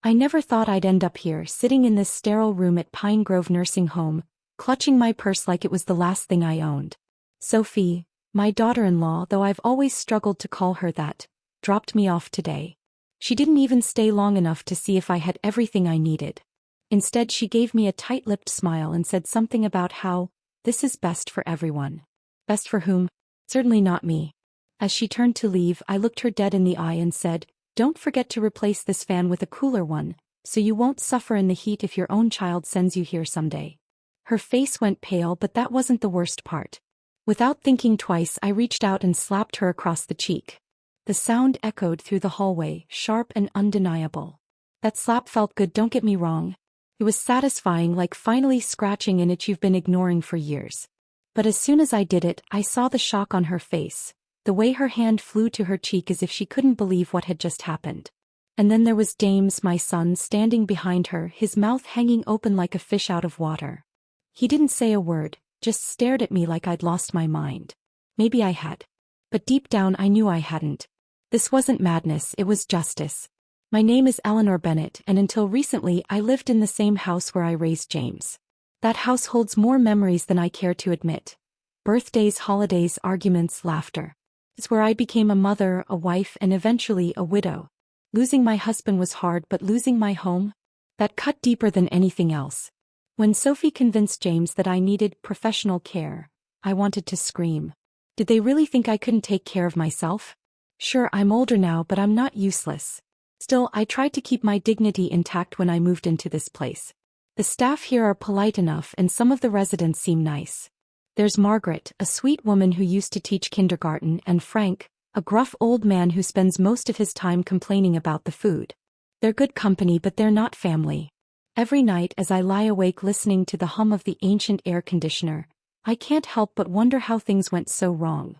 I never thought I'd end up here, sitting in this sterile room at Pine Grove Nursing Home, clutching my purse like it was the last thing I owned. Sophie, my daughter-in-law, though I've always struggled to call her that, dropped me off today. She didn't even stay long enough to see if I had everything I needed. Instead, she gave me a tight-lipped smile and said something about how, this is best for everyone. Best for whom? Certainly not me. As she turned to leave, I looked her dead in the eye and said, "Don't forget to replace this fan with a cooler one, so you won't suffer in the heat if your own child sends you here someday." Her face went pale, but that wasn't the worst part. Without thinking twice, I reached out and slapped her across the cheek. The sound echoed through the hallway, sharp and undeniable. That slap felt good, don't get me wrong. It was satisfying, like finally scratching an itch you've been ignoring for years. But as soon as I did it, I saw the shock on her face, the way her hand flew to her cheek as if she couldn't believe what had just happened. And then there was James, my son, standing behind her, his mouth hanging open like a fish out of water. He didn't say a word, just stared at me like I'd lost my mind. Maybe I had. But deep down I knew I hadn't. This wasn't madness, it was justice. My name is Eleanor Bennett, and until recently I lived in the same house where I raised James. That house holds more memories than I care to admit. Birthdays, holidays, arguments, laughter. It's where I became a mother, a wife, and eventually a widow. Losing my husband was hard, but losing my home? That cut deeper than anything else. When Sophie convinced James that I needed professional care, I wanted to scream. Did they really think I couldn't take care of myself? Sure, I'm older now, but I'm not useless. Still, I tried to keep my dignity intact when I moved into this place. The staff here are polite enough, and some of the residents seem nice. There's Margaret, a sweet woman who used to teach kindergarten, and Frank, a gruff old man who spends most of his time complaining about the food. They're good company, but they're not family. Every night as I lie awake listening to the hum of the ancient air conditioner, I can't help but wonder how things went so wrong.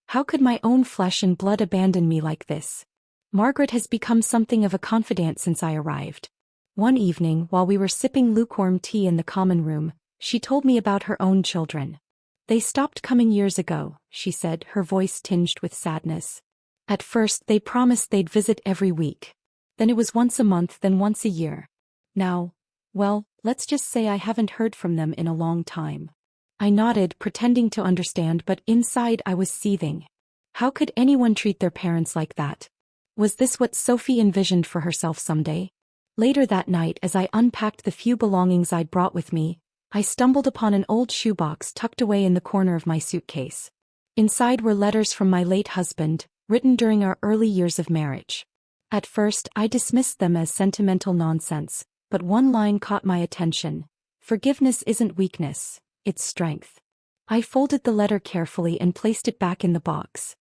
How could my own flesh and blood abandon me like this? Margaret has become something of a confidant since I arrived. One evening, while we were sipping lukewarm tea in the common room, she told me about her own children. They stopped coming years ago, she said, her voice tinged with sadness. At first, they promised they'd visit every week. Then it was once a month, then once a year. Now, well, let's just say I haven't heard from them in a long time. I nodded, pretending to understand, but inside I was seething. How could anyone treat their parents like that? Was this what Sophie envisioned for herself someday? Later that night, as I unpacked the few belongings I'd brought with me, I stumbled upon an old shoebox tucked away in the corner of my suitcase. Inside were letters from my late husband, written during our early years of marriage. At first, I dismissed them as sentimental nonsense, but one line caught my attention. "Forgiveness isn't weakness, it's strength." I folded the letter carefully and placed it back in the box.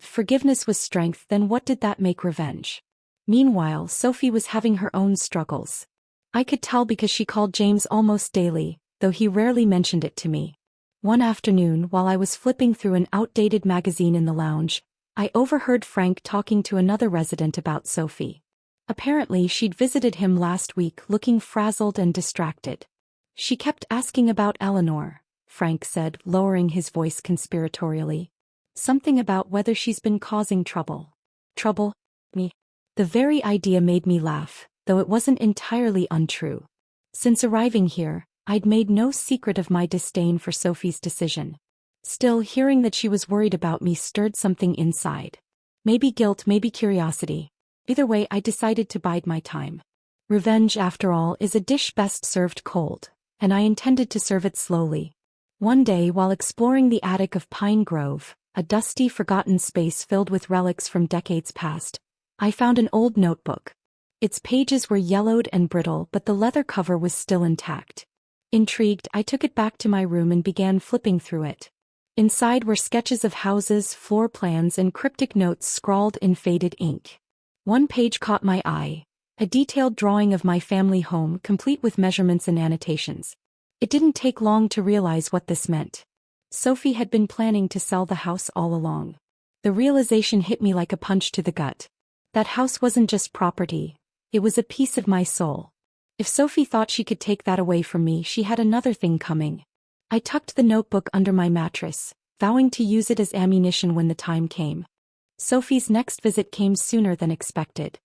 Forgiveness was strength, then what did that make revenge? Meanwhile, Sophie was having her own struggles. I could tell because she called James almost daily, though he rarely mentioned it to me. One afternoon, while I was flipping through an outdated magazine in the lounge, I overheard Frank talking to another resident about Sophie. Apparently, she'd visited him last week, looking frazzled and distracted. "She kept asking about Eleanor," Frank said, lowering his voice conspiratorially. "Something about whether she's been causing trouble." Trouble? Me? The very idea made me laugh, though it wasn't entirely untrue. Since arriving here, I'd made no secret of my disdain for Sophie's decision. Still, hearing that she was worried about me stirred something inside. Maybe guilt, maybe curiosity. Either way, I decided to bide my time. Revenge, after all, is a dish best served cold, and I intended to serve it slowly. One day, while exploring the attic of Pine Grove, a dusty, forgotten space filled with relics from decades past, I found an old notebook. Its pages were yellowed and brittle, but the leather cover was still intact. Intrigued, I took it back to my room and began flipping through it. Inside were sketches of houses, floor plans, and cryptic notes scrawled in faded ink. One page caught my eye, a detailed drawing of my family home, complete with measurements and annotations. It didn't take long to realize what this meant. Sophie had been planning to sell the house all along. The realization hit me like a punch to the gut. That house wasn't just property, it was a piece of my soul. If Sophie thought she could take that away from me, she had another thing coming. I tucked the notebook under my mattress, vowing to use it as ammunition when the time came. Sophie's next visit came sooner than expected.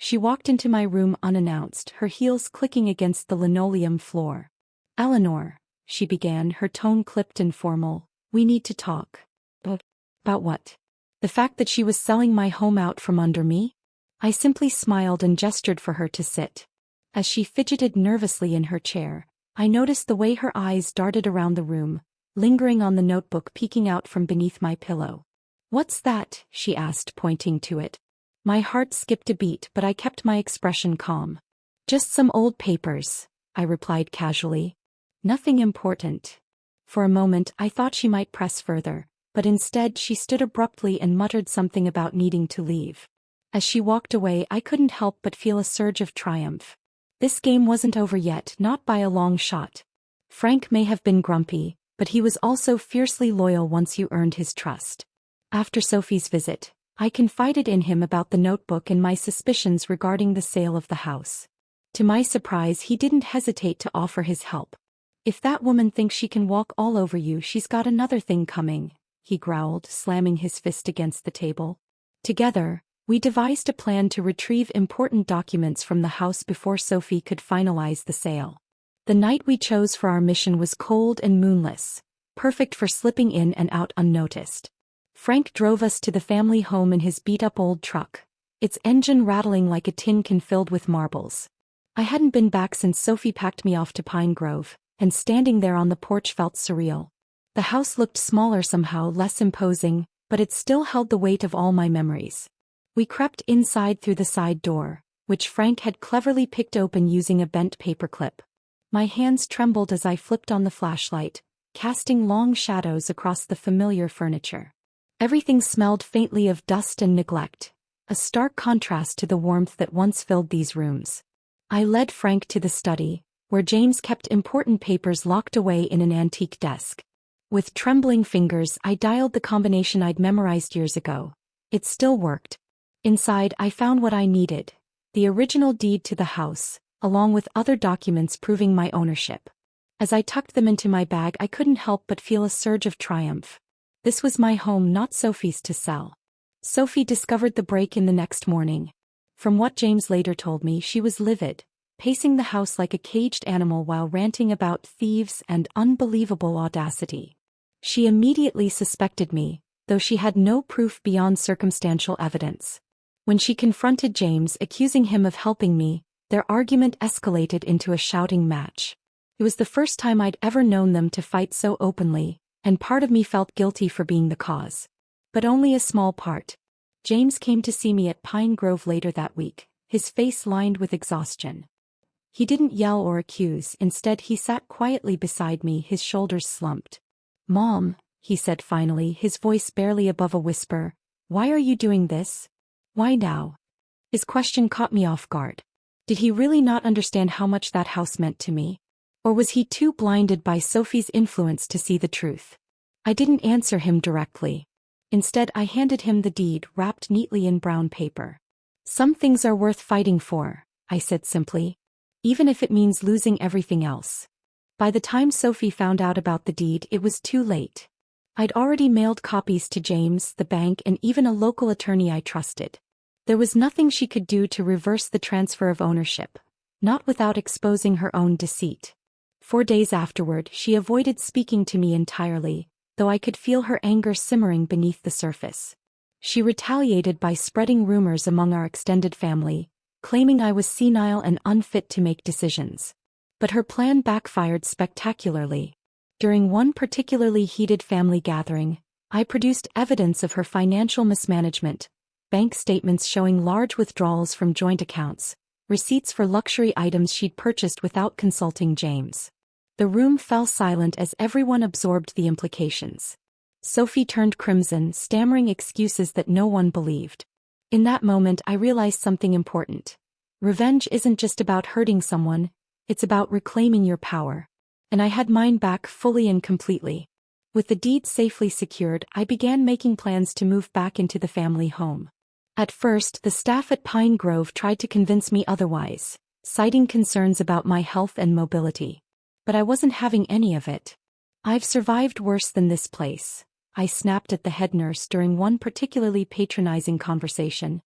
She walked into my room unannounced, her heels clicking against the linoleum floor. "Eleanor," she began, her tone clipped and formal, "we need to talk." About what? The fact that she was selling my home out from under me? I simply smiled and gestured for her to sit. As she fidgeted nervously in her chair, I noticed the way her eyes darted around the room, lingering on the notebook peeking out from beneath my pillow. "What's that?" she asked, pointing to it. My heart skipped a beat, but I kept my expression calm. "Just some old papers," I replied casually. "Nothing important." For a moment I thought she might press further, but instead she stood abruptly and muttered something about needing to leave. As she walked away, I couldn't help but feel a surge of triumph. This game wasn't over yet, not by a long shot. Frank may have been grumpy, but he was also fiercely loyal once you earned his trust. After Sophie's visit, I confided in him about the notebook and my suspicions regarding the sale of the house. To my surprise, he didn't hesitate to offer his help. "If that woman thinks she can walk all over you, she's got another thing coming," he growled, slamming his fist against the table. Together, we devised a plan to retrieve important documents from the house before Sophie could finalize the sale. The night we chose for our mission was cold and moonless, perfect for slipping in and out unnoticed. Frank drove us to the family home in his beat-up old truck, its engine rattling like a tin can filled with marbles. I hadn't been back since Sophie packed me off to Pine Grove, and standing there on the porch felt surreal. The house looked smaller somehow, less imposing, but it still held the weight of all my memories. We crept inside through the side door, which Frank had cleverly picked open using a bent paperclip. My hands trembled as I flipped on the flashlight, casting long shadows across the familiar furniture. Everything smelled faintly of dust and neglect, a stark contrast to the warmth that once filled these rooms. I led Frank to the study, where James kept important papers locked away in an antique desk. With trembling fingers, I dialed the combination I'd memorized years ago. It still worked. Inside, I found what I needed: the original deed to the house, along with other documents proving my ownership. As I tucked them into my bag, I couldn't help but feel a surge of triumph. This was my home, not Sophie's to sell. Sophie discovered the break-in the next morning. From what James later told me, she was livid, pacing the house like a caged animal while ranting about thieves and unbelievable audacity. She immediately suspected me, though she had no proof beyond circumstantial evidence. When she confronted James, accusing him of helping me, their argument escalated into a shouting match. It was the first time I'd ever known them to fight so openly, and part of me felt guilty for being the cause. But only a small part. James came to see me at Pine Grove later that week, his face lined with exhaustion. He didn't yell or accuse, instead he sat quietly beside me, his shoulders slumped. "Mom," he said finally, his voice barely above a whisper, "why are you doing this? Why now?" His question caught me off guard. Did he really not understand how much that house meant to me? Or was he too blinded by Sophie's influence to see the truth? I didn't answer him directly. Instead, I handed him the deed wrapped neatly in brown paper. "Some things are worth fighting for," I said simply, "even if it means losing everything else." By the time Sophie found out about the deed, it was too late. I'd already mailed copies to James, the bank, and even a local attorney I trusted. There was nothing she could do to reverse the transfer of ownership, not without exposing her own deceit. 4 days afterward, she avoided speaking to me entirely, though I could feel her anger simmering beneath the surface. She retaliated by spreading rumors among our extended family, claiming I was senile and unfit to make decisions. But her plan backfired spectacularly. During one particularly heated family gathering, I produced evidence of her financial mismanagement: bank statements showing large withdrawals from joint accounts, receipts for luxury items she'd purchased without consulting James. The room fell silent as everyone absorbed the implications. Sophie turned crimson, stammering excuses that no one believed. In that moment, I realized something important. Revenge isn't just about hurting someone, it's about reclaiming your power. And I had mine back fully and completely. With the deed safely secured, I began making plans to move back into the family home. At first, the staff at Pine Grove tried to convince me otherwise, citing concerns about my health and mobility. But I wasn't having any of it. "I've survived worse than this place," I snapped at the head nurse during one particularly patronizing conversation.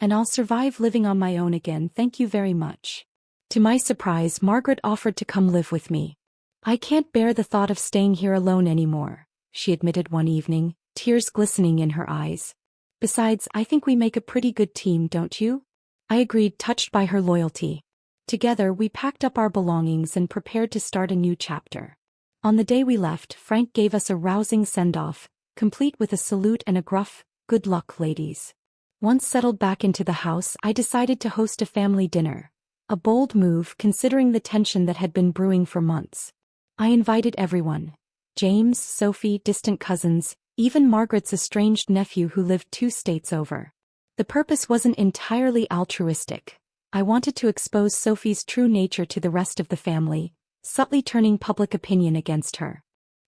And I'll survive living on my own again, thank you very much. To my surprise, Margaret offered to come live with me. I can't bear the thought of staying here alone anymore, she admitted one evening, tears glistening in her eyes. Besides, I think we make a pretty good team, don't you? I agreed, touched by her loyalty. Together, we packed up our belongings and prepared to start a new chapter. On the day we left, Frank gave us a rousing send-off, complete with a salute and a gruff, "Good luck, ladies." Once settled back into the house, I decided to host a family dinner. A bold move considering the tension that had been brewing for months. I invited everyone. James, Sophie, distant cousins, even Margaret's estranged nephew who lived 2 states over. The purpose wasn't entirely altruistic. I wanted to expose Sophie's true nature to the rest of the family, subtly turning public opinion against her.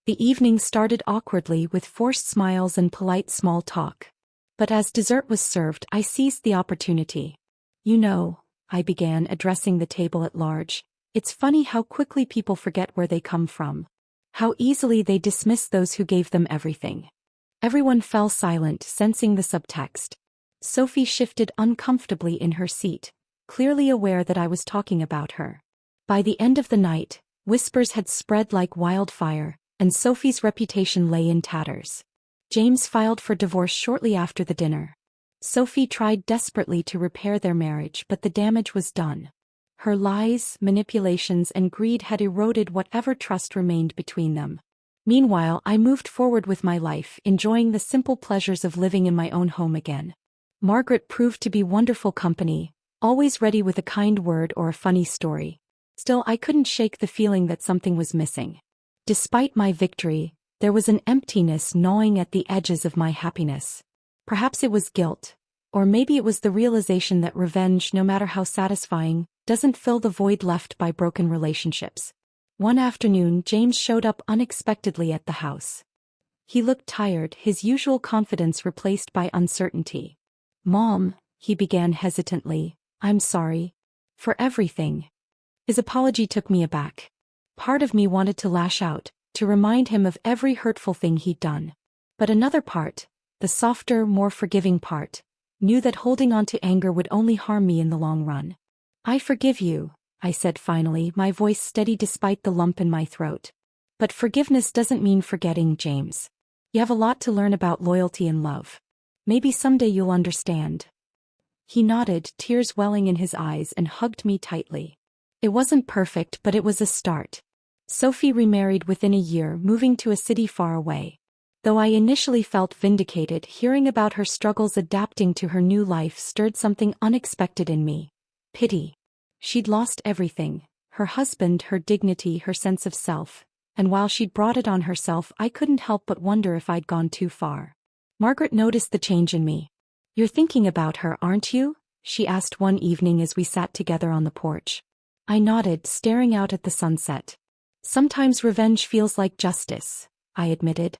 The evening started awkwardly with forced smiles and polite small talk. But as dessert was served, I seized the opportunity. "You know," I began, addressing the table at large, "it's funny how quickly people forget where they come from. How easily they dismiss those who gave them everything." Everyone fell silent, sensing the subtext. Sophie shifted uncomfortably in her seat, clearly aware that I was talking about her. By the end of the night, whispers had spread like wildfire, and Sophie's reputation lay in tatters. James filed for divorce shortly after the dinner. Sophie tried desperately to repair their marriage, but the damage was done. Her lies, manipulations, and greed had eroded whatever trust remained between them. Meanwhile, I moved forward with my life, enjoying the simple pleasures of living in my own home again. Margaret proved to be wonderful company, always ready with a kind word or a funny story. Still, I couldn't shake the feeling that something was missing. Despite my victory, there was an emptiness gnawing at the edges of my happiness. Perhaps it was guilt, or maybe it was the realization that revenge, no matter how satisfying, doesn't fill the void left by broken relationships. One afternoon, James showed up unexpectedly at the house. He looked tired, his usual confidence replaced by uncertainty. "Mom," he began hesitantly, "I'm sorry. For everything." His apology took me aback. Part of me wanted to lash out, to remind him of every hurtful thing he'd done. But another part, the softer, more forgiving part, knew that holding on to anger would only harm me in the long run. "I forgive you," I said finally, my voice steady despite the lump in my throat. "But forgiveness doesn't mean forgetting, James. You have a lot to learn about loyalty and love. Maybe someday you'll understand." He nodded, tears welling in his eyes, and hugged me tightly. It wasn't perfect, but it was a start. Sophie remarried within a year, moving to a city far away. Though I initially felt vindicated, hearing about her struggles adapting to her new life stirred something unexpected in me. Pity. She'd lost everything, her husband, her dignity, her sense of self, and while she'd brought it on herself, I couldn't help but wonder if I'd gone too far. Margaret noticed the change in me. "You're thinking about her, aren't you?" she asked one evening as we sat together on the porch. I nodded, staring out at the sunset. "Sometimes revenge feels like justice," I admitted.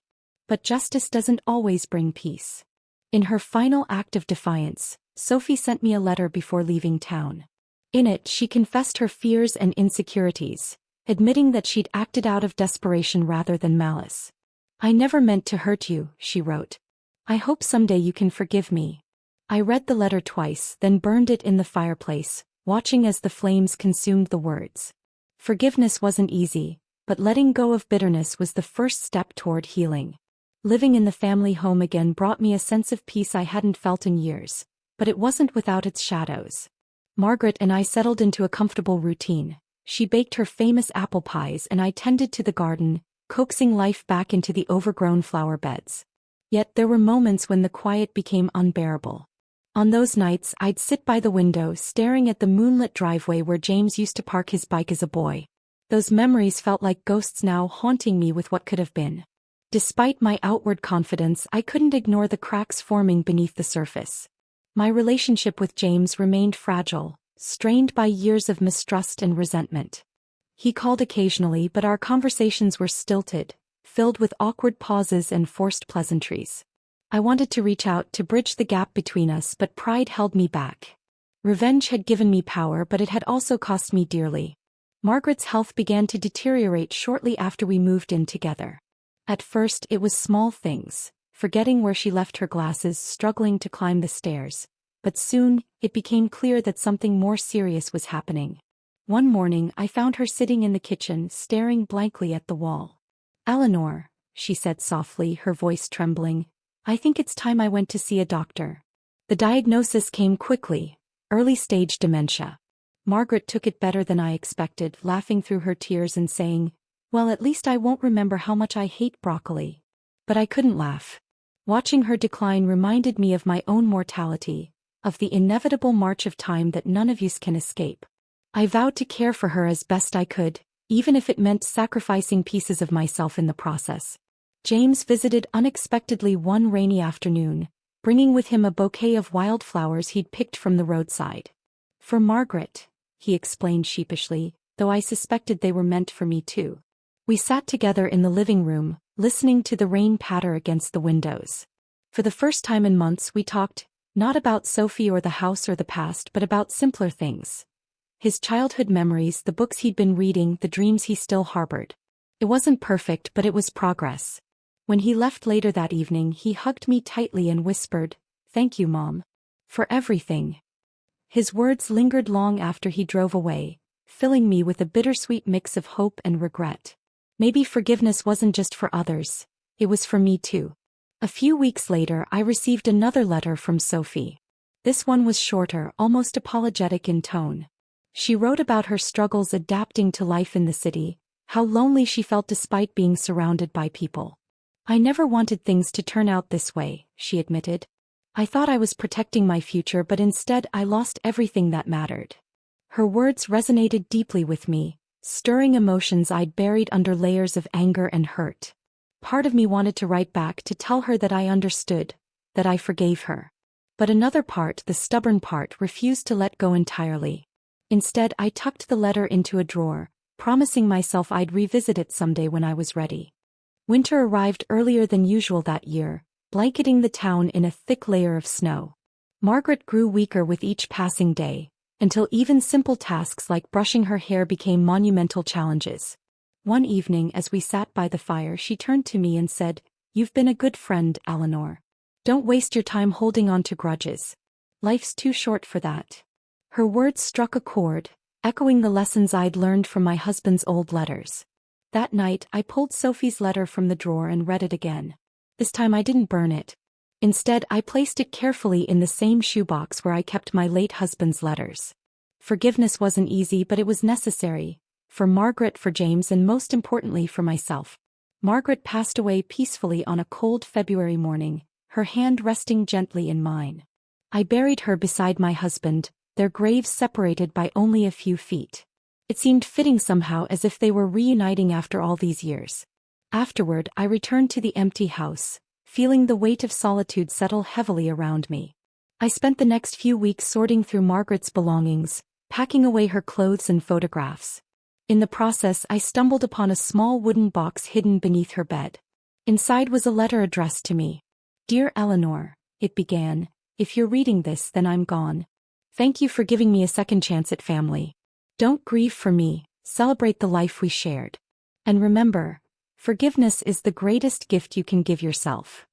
"But justice doesn't always bring peace." In her final act of defiance, Sophie sent me a letter before leaving town. In it, she confessed her fears and insecurities, admitting that she'd acted out of desperation rather than malice. "I never meant to hurt you," she wrote. "I hope someday you can forgive me." I read the letter twice, then burned it in the fireplace, watching as the flames consumed the words. Forgiveness wasn't easy, but letting go of bitterness was the first step toward healing. Living in the family home again brought me a sense of peace I hadn't felt in years, but it wasn't without its shadows. Margaret and I settled into a comfortable routine. She baked her famous apple pies and I tended to the garden, coaxing life back into the overgrown flower beds. Yet there were moments when the quiet became unbearable. On those nights, I'd sit by the window staring at the moonlit driveway where James used to park his bike as a boy. Those memories felt like ghosts now, haunting me with what could have been. Despite my outward confidence, I couldn't ignore the cracks forming beneath the surface. My relationship with James remained fragile, strained by years of mistrust and resentment. He called occasionally, but our conversations were stilted, filled with awkward pauses and forced pleasantries. I wanted to reach out to bridge the gap between us, but pride held me back. Revenge had given me power, but it had also cost me dearly. Margaret's health began to deteriorate shortly after we moved in together. At first, it was small things, forgetting where she left her glasses, struggling to climb the stairs. but soon, it became clear that something more serious was happening. One morning I found her sitting in the kitchen, staring blankly at the wall. "Eleanor," she said softly, her voice trembling, "I think it's time I went to see a doctor." The diagnosis came quickly: early-stage dementia. Margaret took it better than I expected, laughing through her tears and saying, "Well, at least I won't remember how much I hate broccoli." But I couldn't laugh. Watching her decline reminded me of my own mortality, of the inevitable march of time that none of us can escape. I vowed to care for her as best I could, even if it meant sacrificing pieces of myself in the process. James visited unexpectedly one rainy afternoon, bringing with him a bouquet of wildflowers he'd picked from the roadside. "For Margaret," he explained sheepishly, though I suspected they were meant for me too. We sat together in the living room, listening to the rain patter against the windows. For the first time in months we talked, not about Sophie or the house or the past, but about simpler things. His childhood memories, the books he'd been reading, the dreams he still harbored. It wasn't perfect, but it was progress. When he left later that evening, he hugged me tightly and whispered, "Thank you, Mom. For everything." His words lingered long after he drove away, filling me with a bittersweet mix of hope and regret. Maybe forgiveness wasn't just for others, it was for me too. A few weeks later I received another letter from Sophie. This one was shorter, almost apologetic in tone. She wrote about her struggles adapting to life in the city, how lonely she felt despite being surrounded by people. "I never wanted things to turn out this way," she admitted. "I thought I was protecting my future, but instead I lost everything that mattered." Her words resonated deeply with me, stirring emotions I'd buried under layers of anger and hurt. Part of me wanted to write back to tell her that I understood, that I forgave her. But another part, the stubborn part, refused to let go entirely. Instead, I tucked the letter into a drawer, promising myself I'd revisit it someday when I was ready. Winter arrived earlier than usual that year, blanketing the town in a thick layer of snow. Margaret grew weaker with each passing day, until even simple tasks like brushing her hair became monumental challenges. One evening as we sat by the fire, she turned to me and said, "You've been a good friend, Eleanor. Don't waste your time holding on to grudges. Life's too short for that." Her words struck a chord, echoing the lessons I'd learned from my husband's old letters. That night I pulled Sophie's letter from the drawer and read it again. This time I didn't burn it. Instead, I placed it carefully in the same shoebox where I kept my late husband's letters. Forgiveness wasn't easy, but it was necessary. For Margaret, for James, and most importantly for myself. Margaret passed away peacefully on a cold February morning, her hand resting gently in mine. I buried her beside my husband, their graves separated by only a few feet. It seemed fitting somehow, as if they were reuniting after all these years. Afterward, I returned to the empty house, feeling the weight of solitude settle heavily around me. I spent the next few weeks sorting through Margaret's belongings, packing away her clothes and photographs. In the process, I stumbled upon a small wooden box hidden beneath her bed. Inside was a letter addressed to me. "Dear Eleanor," it began, "if you're reading this, then I'm gone. Thank you for giving me a second chance at family. Don't grieve for me, celebrate the life we shared. And remember, forgiveness is the greatest gift you can give yourself."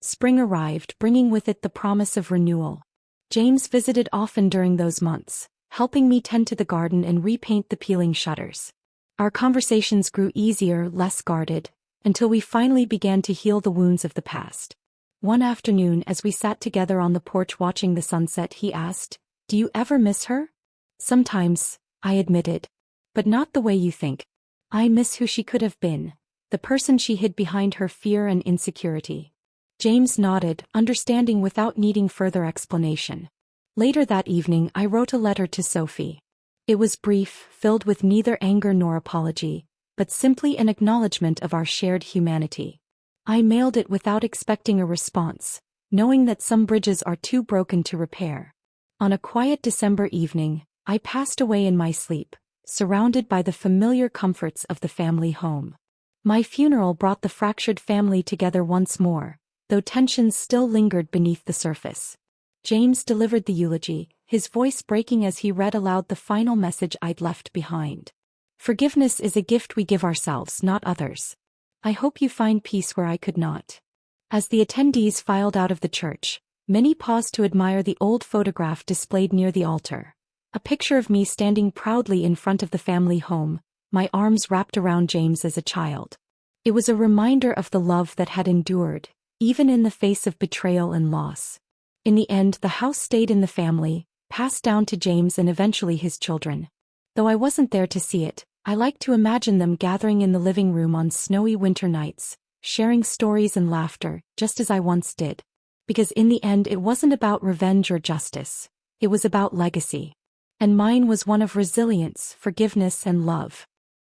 Spring arrived, bringing with it the promise of renewal. James visited often during those months, helping me tend to the garden and repaint the peeling shutters. Our conversations grew easier, less guarded, until we finally began to heal the wounds of the past. One afternoon, as we sat together on the porch watching the sunset, he asked, "Do you ever miss her?" "Sometimes," I admitted. "But not the way you think. I miss who she could have been, the person she hid behind her fear and insecurity." James nodded, understanding without needing further explanation. Later that evening I wrote a letter to Sophie. It was brief, filled with neither anger nor apology, but simply an acknowledgement of our shared humanity. I mailed it without expecting a response, knowing that some bridges are too broken to repair. On a quiet December evening, I passed away in my sleep, surrounded by the familiar comforts of the family home. My funeral brought the fractured family together once more, though tensions still lingered beneath the surface. James delivered the eulogy, his voice breaking as he read aloud the final message I'd left behind. "Forgiveness is a gift we give ourselves, not others. I hope you find peace where I could not." As the attendees filed out of the church, Many paused to admire the old photograph displayed near the altar. A picture of me standing proudly in front of the family home, my arms wrapped around James as a child. It was a reminder of the love that had endured, even in the face of betrayal and loss. In the end, the house stayed in the family, passed down to James and eventually his children. Though I wasn't there to see it, I like to imagine them gathering in the living room on snowy winter nights, sharing stories and laughter, just as I once did. Because in the end it wasn't about revenge or justice. It was about legacy. And mine was one of resilience, forgiveness, and love.